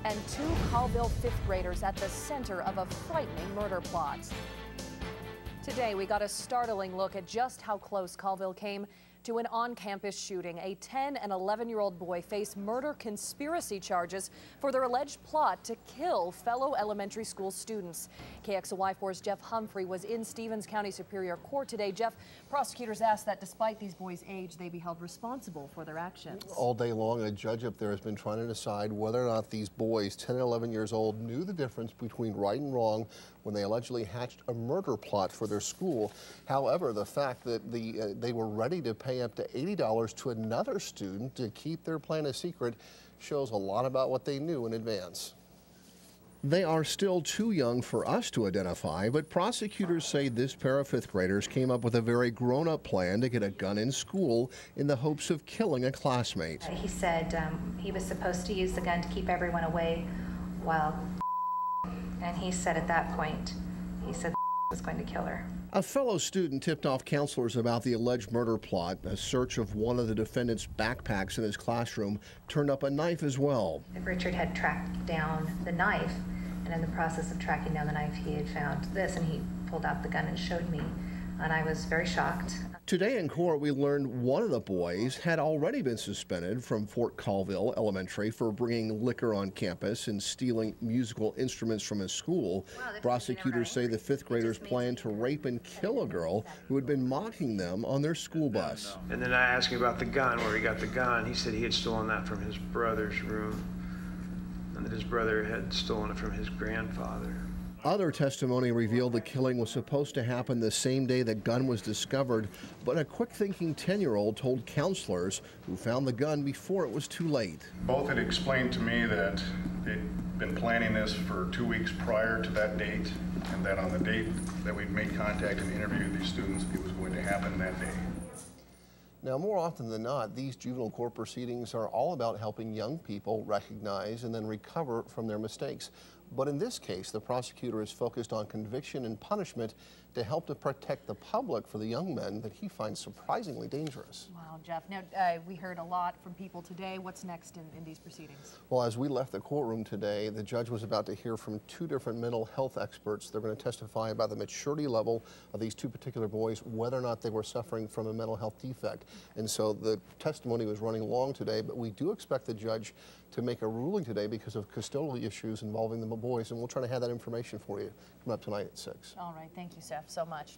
and two Colville fifth graders at the center of a frightening murder plot. Today, we got a startling look at just how close Colville came to an on-campus shooting. A 10 and 11-year-old boy face murder conspiracy charges for their alleged plot to kill fellow elementary school students. KXLY4's Jeff Humphrey was in Stevens County Superior Court today. Jeff, prosecutors asked that despite these boys' age, they be held responsible for their actions. All day long, a judge up there has been trying to decide whether or not these boys, 10 and 11 years old, knew the difference between right and wrong when they allegedly hatched a murder plot for their school. However, the fact that they were ready to pay up to $80 to another student to keep their plan a secret shows a lot about what they knew in advance. They are still too young for us to identify, but prosecutors say this pair of fifth graders came up with a very grown-up plan to get a gun in school in the hopes of killing a classmate. He said he was supposed to use the gun to keep everyone away while and he said at that point, he said was going to kill her. A fellow student tipped off counselors about the alleged murder plot. A search of one of the defendant's backpacks in his classroom turned up a knife as well. Richard had tracked down the knife, and in the process of tracking down the knife, he had found this, and he pulled out the gun and showed me, and I was very shocked. Today in court, we learned one of the boys had already been suspended from Fort Colville Elementary for bringing liquor on campus and stealing musical instruments from his school. Prosecutors say the fifth graders planned to rape and kill a girl who had been mocking them on their school bus. And then I asked him about the gun, where he got the gun. He said he had stolen that from his brother's room, and that his brother had stolen it from his grandfather. Other testimony revealed the killing was supposed to happen the same day the gun was discovered, but a quick-thinking 10-year-old told counselors who found the gun before it was too late. Both had explained to me that they'd been planning this for 2 weeks prior to that date, and that on the date that we'd made contact and interviewed these students, it was going to happen that day. Now, more often than not, these juvenile court proceedings are all about helping young people recognize and then recover from their mistakes. But in this case, the prosecutor is focused on conviction and punishment to help to protect the public for the young men that he finds surprisingly dangerous. Wow, Jeff. Now, we heard a lot from people today. What's next in these proceedings? Well, as we left the courtroom today, the judge was about to hear from two different mental health experts. They're going to testify about the maturity level of these two particular boys, whether or not they were suffering from a mental health defect. And so the testimony was running long today, but we do expect the judge to make a ruling today because of custodial issues involving the boys, and we'll try to have that information for you come up tonight at 6. All right. Thank you, Seth, so much.